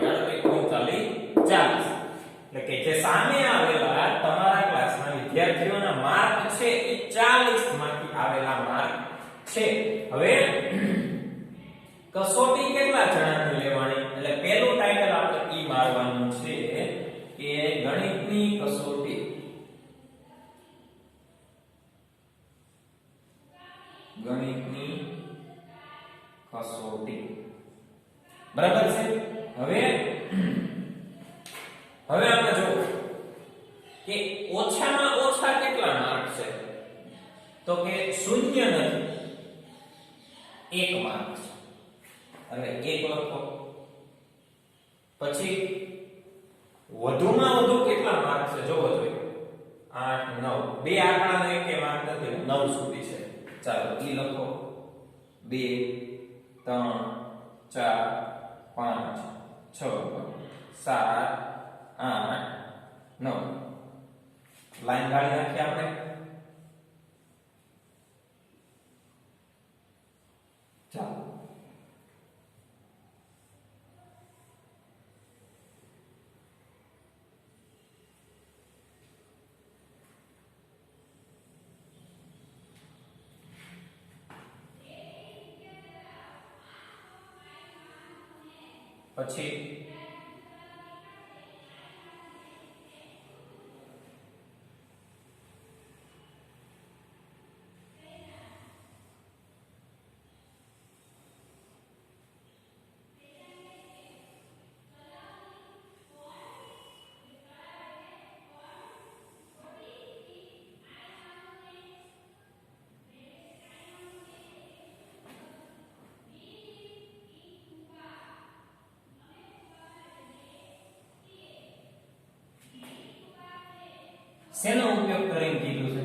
40 એટલે કે જે સામે આવેલા તમારા ક્લાસના વિદ્યાર્થીઓના માર્ક છે એ 40 માંથી આવેલા માર્ક છે. હવે કસોટી કેટલા જણાની લેવાની એટલે પહેલું ટાઇટલ આપણે ઈ મારવાનું છે કે ગણિતની કસોટી. ગણિતની કસોટી બરાબર છે. હવે આપણે જો કે ઓછામાં ઓછા કેટલા માર્ક છે તો કે શૂન્ય નથી, 1 માર્ક છે. હવે 1 લખો. પછી વધુમાં વધુ કેટલા માર્ક છે જોવો જોઈએ. 8 9 બે આંકડાનો એક માર્ક નથી, 9 સુધી છે. ચાલો ઈ લખો. 2 3 4 5 6 7 8 9 લાઈન ગાળી નાખીએ આપણે. ચાલો પછી શેનો ઉપયોગ કરીને કીધું છે?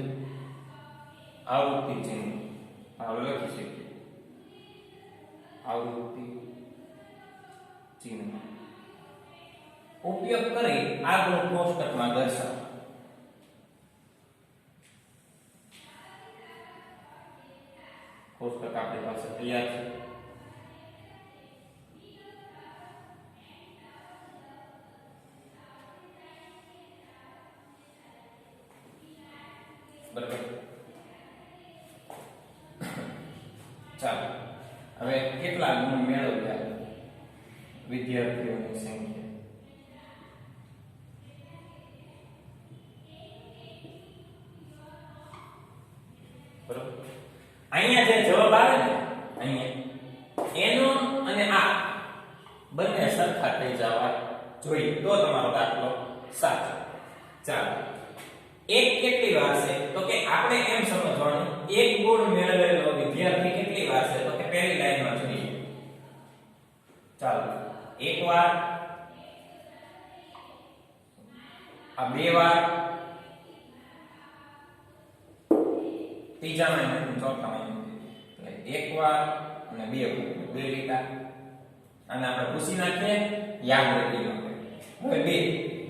આવૃત્તિ ચિહ્ન. આપણે લખી શકીએ આવૃત્તિ ચિહ્ન ઉપયોગ કરી આગળ કોષ્ટકમાં દર્શાવો. કોષ્ટક આપણી પાસે તૈયાર છે. બરાબર. ચાલો હવે કેટલા ગુણ મેળવ્યા વિદ્યાર્થીઓની સંખ્યા? બરાબર. અહીંયા જે જવાબ આવે ને અહીંયા એનો અને આ બંને સરખા થઈ જવા જોઈએ તો તમારો દાખલો સાચો. ચાલો એક કેટલી વાર છે તો કે આપણે એમ સમજવાનું એક ગુણ મેળવેલો વિદ્યાર્થી કેટલી વાર છે તો કે પહેલી લાઈનમાં જોઈએ. ચાલો એક વાર, આ 2 વાર, ત્રીજામાં અને ચોથામાં એટલે 1 વાર અને 2 વાર, 2 લીટા. અને આપણે પૂછી નાખીએ યાદ રાખી લો. હવે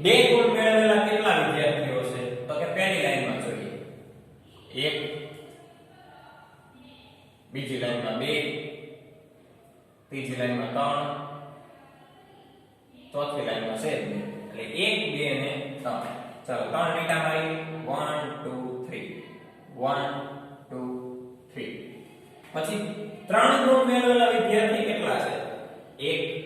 2 ગુણ મેળવેલા કેટલા વિદ્યાર્થીઓ છે તો કે પહેલી લાઈનમાં જોઈએ 1, બીજી લાઈનમાં 2, ત્રીજી લાઈનમાં 3, ચોથી લાઈનમાં છે એટલે 1 2 અને 3. ચાલો 3 લીટા મારી 1 2 3 1 2 3. પછી 3 ગુણ મેળવેલા વિદ્યાર્થી કેટલા છે? 1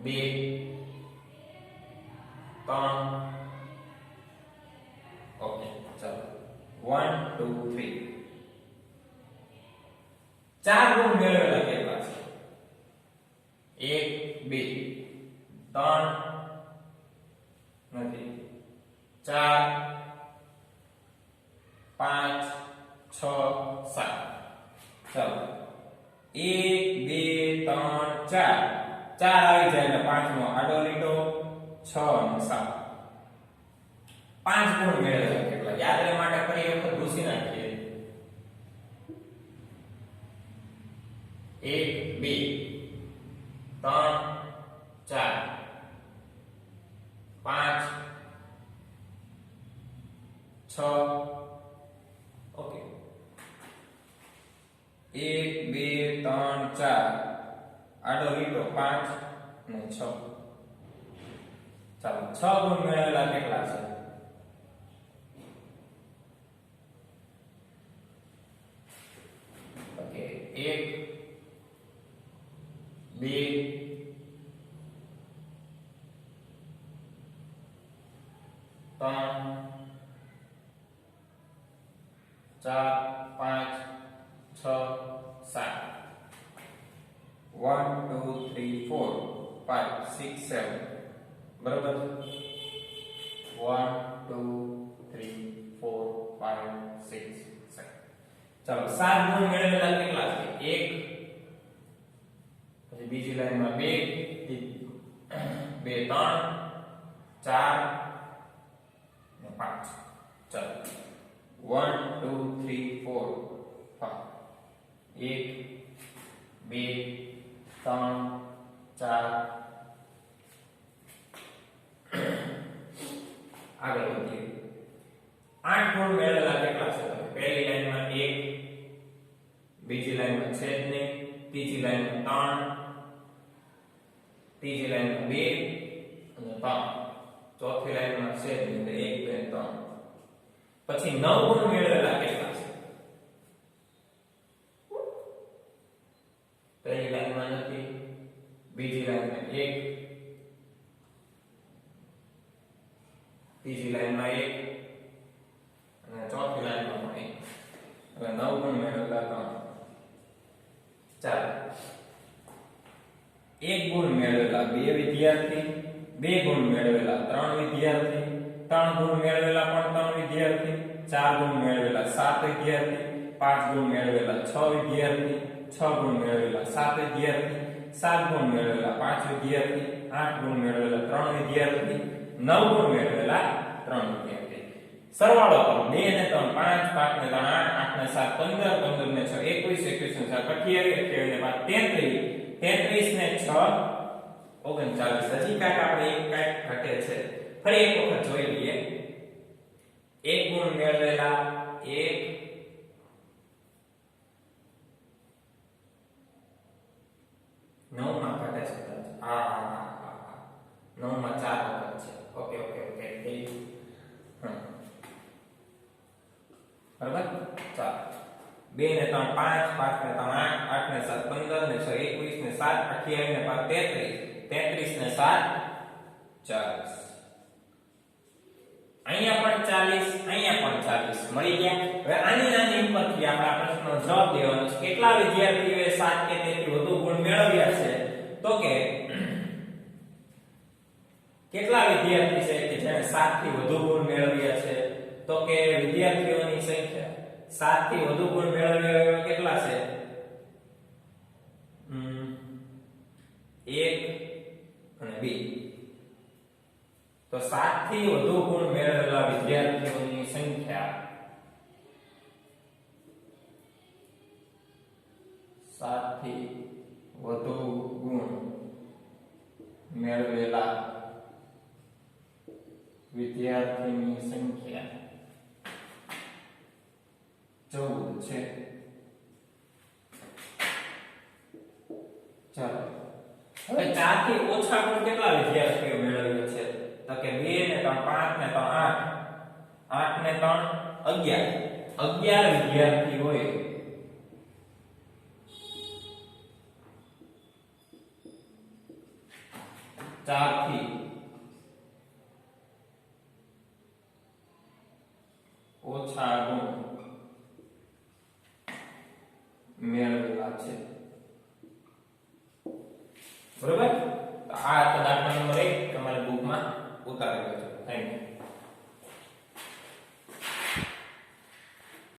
2 3 ઓકે ચાલો 1 2 3 ચાર ગુણ મેળવેલા કેટલા છે 1 2 3 નથી 4 5 6 7 ચાલો 1 2 3 4 ચાર આવી જાય એટલે પાંચમો આડો લીટો 6 અને 7 પાંચ ગુણ મેળવેલા કેટલા યાદ રહેવા માટે ફરી વખત ભૂસી નાખીએ 1 2 3 4 5 6 ઓકે 1 2 3 4 આડો લીટો 5 અને 6 ચાલો 6 ગુણ મેળવેલા કેટલા છે ઓકે 1 2 3 4 5 6 7 1 2 3 4 5 6 7 બરાબર 1 2 3 4 5 6 7 ચાલો 7 ગુણ મેળવેલા કેટલા છે 1 પછી બીજી લાઈનમાં 2 2 3 4 અને 5 ચાલો 1 2 3 4 5 1 2 3 4 આગળ વધીએ 8 ગુણ મેળવેલા કેટલા છે પહેલી લાઈનમાં 1 બીજી લાઈનમાં છેદ નહીં ત્રીજી લાઈનમાં 3 ત્રીજી લાઈનમાં 2 અને 3 ચોથી લાઈનમાં છેદ નહીં એટલે 1 2 3 પછી 9 ગુણ મેળવેલા કેટલા છે પહેલી લાઈનમાં નથી બીજી લાઈનમાં 1 ત્રીજી લાઈનમાં 1 અને ચોથી લાઈનમાં પણ 1 હવે 9 ગુણ મેળવેલા 3 ચાલો 1 ગુણ મેળવેલા 2 વિદ્યાર્થી 2 ગુણ મેળવેલા 3 વિદ્યાર્થી 3 ગુણ મેળવેલા પણ 3 વિદ્યાર્થી 4 ગુણ મેળવેલા 7 વિદ્યાર્થી 5 ગુણ મેળવેલા 6 વિદ્યાર્થી 6 ગુણ મેળવેલા 7 વિદ્યાર્થી 7 ગુણ મેળવેલા 5 વિદ્યાર્થી 8 ગુણ મેળવેલા 3 વિદ્યાર્થી 9 ગુણ મેળવેલા 3 વિદ્યાર્થી સરવાળો કરો 2 ને 3 5 5 ને 3 8 8 ને 7 15 15 ને 6 21 21 ને 7 28 28 ને 5 33 33 ને 6 39 હજી કાંઈક આપણે એક કાંઈક ઘટે છે ફરી એક વખત જોઈ લઈએ 1 ગુણ મેળવેલા 1 9 માં ઘટે છે આ 9 માં 4 વખત છે ઓકે ઓકે ઓકે બરાબર ચાલો 2 ને 3 5 5 ને 3 8 8 ને 7 15 ને 6 21 ને 7 28 ને 5 33 33 ને 7 40 અહીંયા પણ 40 અહીંયા પણ 40 મળી ગયા હવે આની નાની ઉપરથી આપણે આ પ્રશ્નનો જવાબ દેવાનો છે કેટલા વિદ્યાર્થીઓએ 7 કે તેથી વધુ ગુણ મેળવ્યા છે તો કે કેટલા વિદ્યાર્થી છે કે જેણે 7 થી વધુ ગુણ મેળવ્યા છે તો કે વિદ્યાર્થીઓની સંખ્યા 7 થી વધુ ગુણ મેળવ્યા કેટલા છે 1 અને 2 તો 7 થી વધુ ગુણ મેળવેલા વિદ્યાર્થીઓની સંખ્યા 7 થી વધુ ગુણ મેળવેલા વિદ્યાર્થીની સંખ્યા 14 છે ચાલો હવે 4 થી ઓછા ગુણ કેટલા વિદ્યાર્થીઓ મેળવ્યા છે તો કે 2 ને 3 5 ને 3 8 8 ને 3 11 વિદ્યાર્થીઓએ 4 થી ઓછા ગુણ મેળવેલા છે. બરોબર? તો આ દાખલા નંબર 1 તમારી બુકમાં ઉતારેલો છે. Thank you.